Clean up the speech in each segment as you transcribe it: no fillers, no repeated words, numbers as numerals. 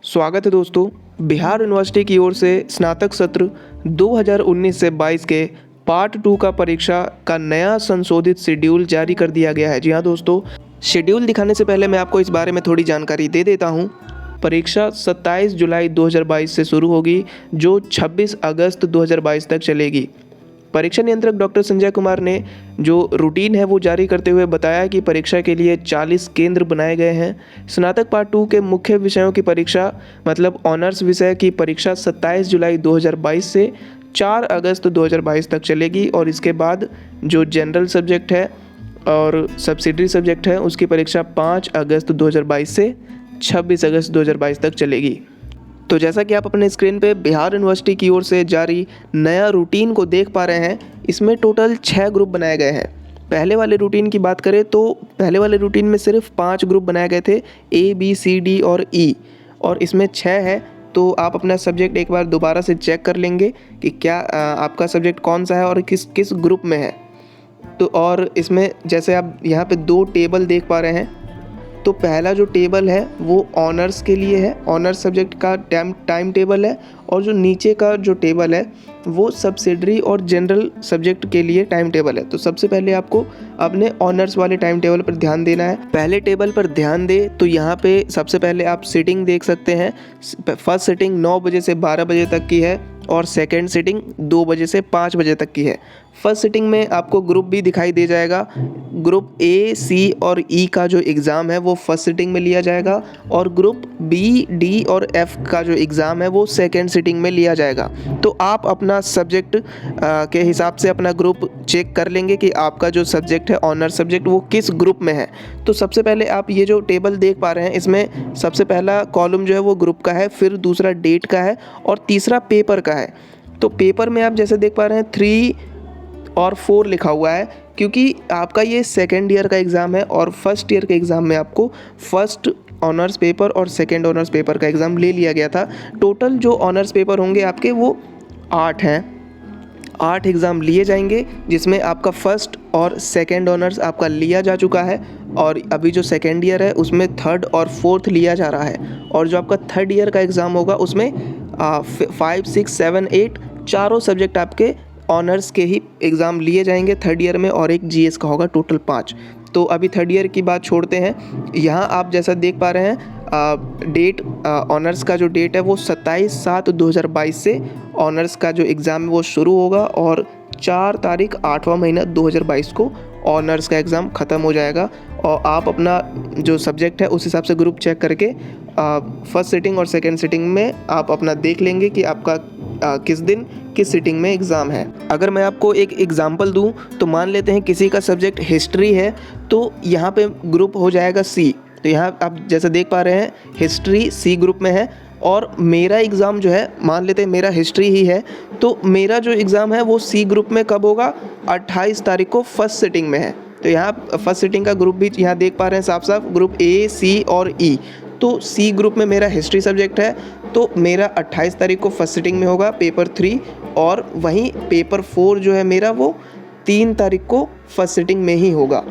स्वागत है दोस्तों। बिहार यूनिवर्सिटी की ओर से स्नातक सत्र 2019 से 22 के पार्ट 2 का परीक्षा का नया संशोधित शेड्यूल जारी कर दिया गया है। जी हाँ दोस्तों, शेड्यूल दिखाने से पहले मैं आपको इस बारे में थोड़ी जानकारी दे देता हूँ। परीक्षा 27 जुलाई 2022 से शुरू होगी, जो 26 अगस्त 2022 तक चलेगी। परीक्षा नियंत्रक डॉक्टर संजय कुमार ने जो रूटीन है वो जारी करते हुए बताया कि परीक्षा के लिए 40 केंद्र बनाए गए हैं। स्नातक पार्ट 2 के मुख्य विषयों की परीक्षा मतलब ऑनर्स विषय की परीक्षा 27 जुलाई 2022 से 4 अगस्त 2022 तक चलेगी और इसके बाद जो जनरल सब्जेक्ट है और सब्सिडरी सब्जेक्ट है उसकी परीक्षा 5 अगस्त 2022 से 26 अगस्त 2022 तक चलेगी। तो जैसा कि आप अपने स्क्रीन पे बिहार यूनिवर्सिटी की ओर से जारी नया रूटीन को देख पा रहे हैं, इसमें टोटल 6 ग्रुप बनाए गए हैं। पहले वाले रूटीन की बात करें तो पहले वाले रूटीन में सिर्फ 5 ग्रुप बनाए गए थे, A, B, C, D और E, और इसमें 6 है। तो आप अपना सब्जेक्ट एक बार दोबारा से चेक कर लेंगे कि क्या आपका सब्जेक्ट कौन सा है और किस किस ग्रुप में है। तो और इसमें जैसे आप यहाँ पे 2 टेबल देख पा रहे हैं, तो पहला जो टेबल है वो ऑनर्स के लिए है, ऑनर्स सब्जेक्ट का टाइम टेबल है, और जो नीचे का जो टेबल है वो सब्सिडरी और जनरल सब्जेक्ट के लिए टाइम टेबल है। तो सबसे पहले आपको अपने ऑनर्स वाले टाइम टेबल पर ध्यान देना है। पहले टेबल पर ध्यान दे तो यहाँ पे सबसे पहले आप सिटिंग देख सकते हैं। फर्स्ट सिटिंग 9 बजे से 12 बजे तक की है और सेकेंड सिटिंग 2 बजे से 5 बजे तक की है। फर्स्ट सिटिंग में आपको ग्रुप भी दिखाई दे जाएगा। ग्रुप A, C और E का जो एग्ज़ाम है वो फर्स्ट सिटिंग में लिया जाएगा और ग्रुप B, D और F का जो एग्ज़ाम है वो सेकेंड सिटिंग में लिया जाएगा। तो आप अपना सब्जेक्ट के हिसाब से अपना ग्रुप चेक कर लेंगे कि आपका जो सब्जेक्ट है ऑनर सब्जेक्ट वो किस ग्रुप में है। तो सबसे पहले आप ये जो टेबल देख पा रहे हैं, इसमें सबसे पहला कॉलम जो है वो ग्रुप का है, फिर दूसरा डेट का है और तीसरा पेपर का है। तो पेपर में आप जैसे देख पा रहे हैं 3 और 4 लिखा हुआ है, क्योंकि आपका ये सेकेंड ईयर का एग्ज़ाम है और फर्स्ट ईयर के एग्ज़ाम में आपको फर्स्ट ऑनर्स पेपर और सेकेंड ऑनर्स पेपर का एग्ज़ाम ले लिया गया था। टोटल जो ऑनर्स पेपर होंगे आपके वो 8 हैं। 8 एग्ज़ाम लिए जाएंगे, जिसमें आपका फर्स्ट और सेकेंड ऑनर्स आपका लिया जा चुका है और अभी जो सेकेंड ईयर है उसमें थर्ड और फोर्थ लिया जा रहा है। और जो आपका थर्ड ईयर का एग्ज़ाम होगा उसमें 5, 6, 7, 8 चारों सब्जेक्ट आपके ऑनर्स के ही एग्ज़ाम लिए जाएंगे थर्ड ईयर में, और एक GS का होगा, टोटल 5। तो अभी थर्ड ईयर की बात छोड़ते हैं। यहाँ आप जैसा देख पा रहे हैं डेट, ऑनर्स का जो डेट है वो 27/7/2022 से ऑनर्स का जो एग्ज़ाम है वो शुरू होगा और 4 तारीख 8वां महीना 2022 को ऑनर्स का एग्ज़ाम ख़त्म हो जाएगा। और आप अपना जो सब्जेक्ट है उस हिसाब से ग्रुप चेक करके फर्स्ट सिटिंग और सेकेंड सिटिंग में आप अपना देख लेंगे कि आपका किस दिन किस सिटिंग में एग्ज़ाम है। अगर मैं आपको एक एग्ज़ाम्पल दूं तो मान लेते हैं किसी का सब्जेक्ट हिस्ट्री है, तो यहाँ पे ग्रुप हो जाएगा C। तो यहाँ आप जैसे देख पा रहे हैं हिस्ट्री C ग्रुप में है और मेरा एग्ज़ाम जो है, मान लेते हैं मेरा हिस्ट्री ही है, तो मेरा जो एग्ज़ाम है वो C ग्रुप में कब होगा, 28 तारीख को फर्स्ट सिटिंग में है। तो यहाँ फर्स्ट सिटिंग का ग्रुप भी यहाँ देख पा रहे हैं साफ साफ, ग्रुप A, C और E। तो C ग्रुप में मेरा हिस्ट्री सब्जेक्ट है, तो मेरा 28 तारीख को फर्स्ट सिटिंग में होगा पेपर 3, और वहीं पेपर 4 जो है मेरा वो 3 तारीख को फर्स्ट सिटिंग में ही होगा।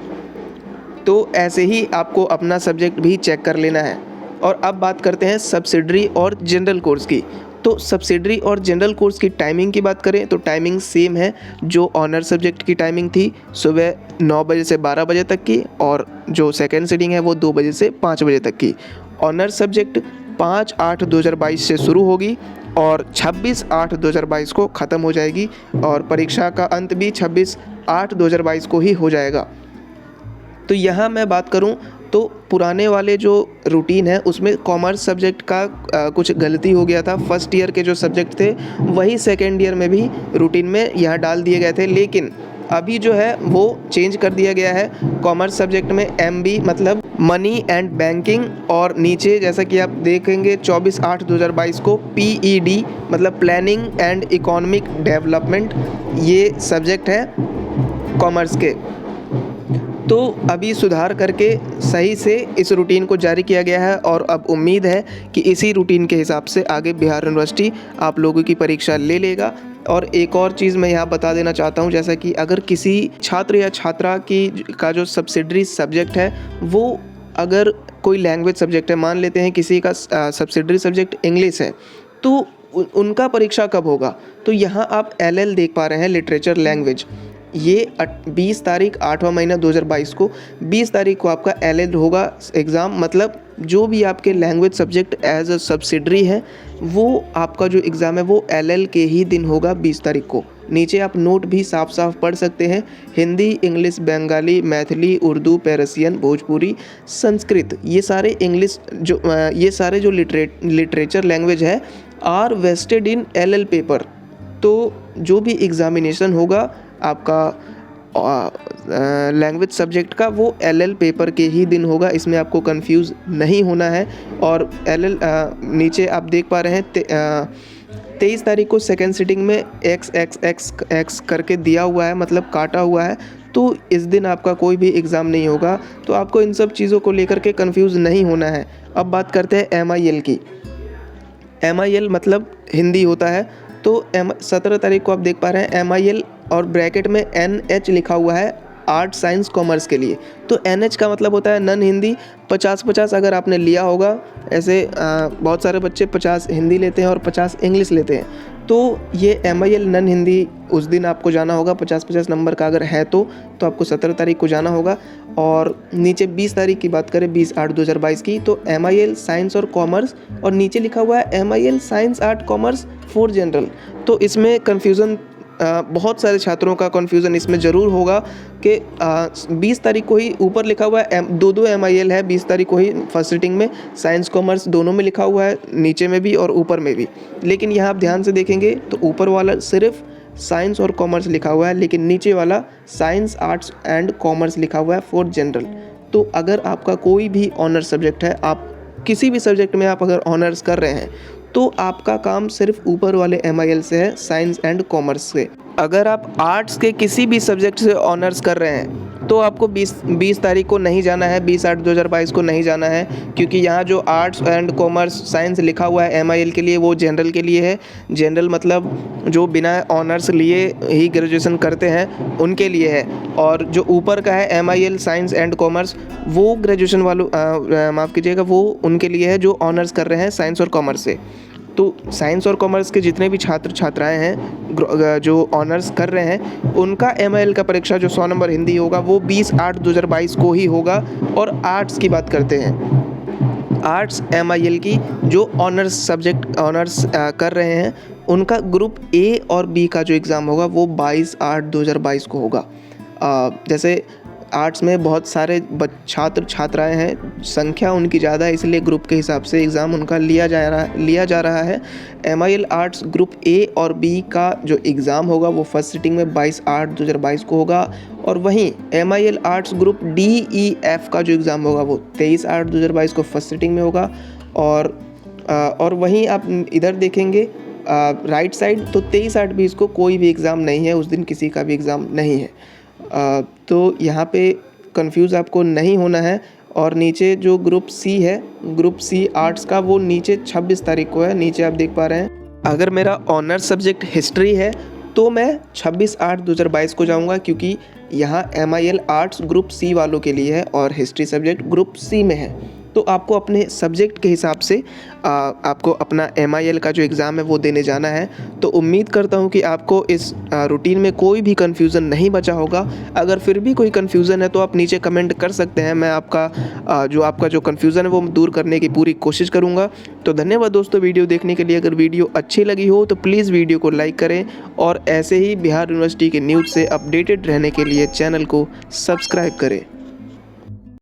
तो ऐसे ही आपको अपना सब्जेक्ट भी चेक कर लेना है। और अब बात करते हैं सब्सिडरी और जनरल कोर्स की। तो सब्सिडरी और जनरल कोर्स की टाइमिंग की बात करें तो टाइमिंग सेम है जो ऑनर सब्जेक्ट की टाइमिंग थी, सुबह 9 बजे से 12 बजे तक की, और जो सेकेंड सिटिंग है वो 2 बजे से 5 बजे तक की। ऑनर सब्जेक्ट 5/8/2022 से शुरू होगी और 26/8/2022 को ख़त्म हो जाएगी, और परीक्षा का अंत भी 26/8/2022 को ही हो जाएगा। तो यहाँ मैं बात करूँ तो पुराने वाले जो रूटीन है उसमें कॉमर्स सब्जेक्ट का कुछ गलती हो गया था। फर्स्ट ईयर के जो सब्जेक्ट थे वही सेकेंड ईयर में भी रूटीन में यहाँ डाल दिए गए थे, लेकिन अभी जो है वो चेंज कर दिया गया है। कॉमर्स सब्जेक्ट में MB मतलब मनी एंड बैंकिंग, और नीचे जैसा कि आप देखेंगे 24/8/2022 को PED मतलब प्लानिंग एंड इकोनॉमिक डेवलपमेंट, ये सब्जेक्ट है कॉमर्स के। तो अभी सुधार करके सही से इस रूटीन को जारी किया गया है और अब उम्मीद है कि इसी रूटीन के हिसाब से आगे बिहार यूनिवर्सिटी आप लोगों की परीक्षा ले लेगा। और एक और चीज़ मैं यहाँ बता देना चाहता हूँ, जैसा कि अगर किसी छात्र या छात्रा का जो सब्सिडरी सब्जेक्ट है वो अगर कोई लैंग्वेज सब्जेक्ट है, मान लेते हैं किसी का सब्सिडरी सब्जेक्ट इंग्लिश है, तो उनका परीक्षा कब होगा? तो यहाँ आप LL देख पा रहे हैं, लिटरेचर लैंग्वेज। ये 20 तारीख 8वां महीना 2022 को 20 तारीख को आपका LL होगा एग्ज़ाम। मतलब जो भी आपके language subject as a subsidiary है, वो आपका जो एग्ज़ाम है वो LL के ही दिन होगा 20 तारीख को। नीचे आप नोट भी साफ साफ पढ़ सकते हैं, हिंदी, इंग्लिश, बंगाली, मैथिली, उर्दू, पेरसियन, भोजपुरी, संस्कृत, ये सारे इंग्लिश ये सारे जो लिटरेचर लैंग्वेज है are wasted in LL paper. तो जो भी एग्ज़ामिनेशन होगा आपका लैंग्वेज सब्जेक्ट का, वो LL पेपर के ही दिन होगा, इसमें आपको कंफ्यूज नहीं होना है। और LL नीचे आप देख पा रहे हैं 23 तारीख को सेकेंड सिटिंग में x करके दिया हुआ है, मतलब काटा हुआ है। तो इस दिन आपका कोई भी एग्ज़ाम नहीं होगा, तो आपको इन सब चीज़ों को लेकर के कंफ्यूज नहीं होना है। अब बात करते हैं MIL की। MIL मतलब हिंदी होता है। तो 17 तारीख को आप देख पा रहे हैं MIL और ब्रैकेट में NH लिखा हुआ है, आर्ट साइंस कॉमर्स के लिए। तो NH का मतलब होता है नन हिंदी। 50-50 अगर आपने लिया होगा, ऐसे बहुत सारे बच्चे 50 हिंदी लेते हैं और 50 इंग्लिश लेते हैं। तो ये MIL नन हिंदी उस दिन आपको जाना होगा, 50-50 नंबर का अगर है तो आपको 17 तारीख को जाना होगा। और नीचे 20 तारीख की बात करें, 20/8/2022 की, तो MIL साइंस और कॉमर्स, और नीचे लिखा हुआ है MIL science art commerce for general. तो इसमें कन्फ्यूज़न बहुत सारे छात्रों का कन्फ्यूज़न इसमें ज़रूर होगा कि 20 तारीख को ही ऊपर लिखा हुआ है, दो MIL है, 20 तारीख को ही फर्स्ट सिटिंग में साइंस कॉमर्स दोनों में लिखा हुआ है, नीचे में भी और ऊपर में भी। लेकिन यहाँ आप ध्यान से देखेंगे तो ऊपर वाला सिर्फ साइंस और कॉमर्स लिखा हुआ है, लेकिन नीचे वाला साइंस आर्ट्स एंड कॉमर्स लिखा हुआ है फॉर जनरल। तो अगर आपका कोई भी ऑनर्स सब्जेक्ट है, आप किसी भी सब्जेक्ट में आप अगर ऑनर्स कर रहे हैं, तो आपका काम सिर्फ ऊपर वाले MIL से है, साइंस एंड कॉमर्स से। अगर आप आर्ट्स के किसी भी सब्जेक्ट से ऑनर्स कर रहे हैं, तो आपको 20 तारीख को नहीं जाना है, 20/8/2022 को नहीं जाना है, क्योंकि यहाँ जो आर्ट्स एंड कॉमर्स साइंस लिखा हुआ है MIL के लिए, वो जनरल के लिए है। जनरल मतलब जो बिना ऑनर्स लिए ही ग्रेजुएशन करते हैं उनके लिए है। और जो ऊपर का है MIL साइंस एंड कॉमर्स, वो ग्रेजुएशन वालों माफ़ कीजिएगा, वो उनके लिए है जो ऑनर्स कर रहे हैं साइंस और कॉमर्स से। तो साइंस और कॉमर्स के जितने भी छात्र छात्राएं हैं जो ऑनर्स कर रहे हैं, उनका MIL का परीक्षा जो 100 नंबर हिंदी होगा, वो 20/8/2022 को ही होगा। और आर्ट्स की बात करते हैं, आर्ट्स MIL की जो ऑनर्स सब्जेक्ट ऑनर्स कर रहे हैं, उनका ग्रुप A और B का जो एग्ज़ाम होगा वो 22/8/2022 को होगा। जैसे आर्ट्स में बहुत सारे छात्र छात्राएं हैं, संख्या उनकी ज़्यादा है, इसलिए ग्रुप के हिसाब से एग्ज़ाम उनका लिया जा रहा है। MIL आर्ट्स ग्रुप A और B का जो एग्ज़ाम होगा वो फर्स्ट सिटिंग में 22/8/2022 को होगा। और वहीं MIL arts group D, E, F का जो एग्ज़ाम होगा वो 23/8/2022 को फर्स्ट सिटिंग में होगा। और वहीं आप इधर देखेंगे राइट साइड, तो 23/8/20 को कोई भी एग्ज़ाम नहीं है, उस दिन किसी का भी एग्ज़ाम नहीं है। तो यहाँ पे कंफ्यूज आपको नहीं होना है। और नीचे जो ग्रुप C है, ग्रुप C आर्ट्स का, वो नीचे 26 तारीख को है। नीचे आप देख पा रहे हैं, अगर मेरा ऑनर्स सब्जेक्ट हिस्ट्री है तो मैं 26/8/2022 को जाऊँगा, क्योंकि यहाँ MIL आर्ट्स ग्रुप C वालों के लिए है और हिस्ट्री सब्जेक्ट ग्रुप C में है। तो आपको अपने सब्जेक्ट के हिसाब से आपको अपना MIL का जो एग्ज़ाम है वो देने जाना है। तो उम्मीद करता हूँ कि आपको इस रूटीन में कोई भी कन्फ्यूज़न नहीं बचा होगा। अगर फिर भी कोई कन्फ्यूज़न है तो आप नीचे कमेंट कर सकते हैं, मैं आपका जो कन्फ्यूज़न है वो दूर करने की पूरी कोशिश करूँगा। तो धन्यवाद दोस्तों वीडियो देखने के लिए। अगर वीडियो अच्छी लगी हो तो प्लीज़ वीडियो को लाइक करें, और ऐसे ही बिहार यूनिवर्सिटी के न्यूज़ से अपडेटेड रहने के लिए चैनल को सब्सक्राइब करें।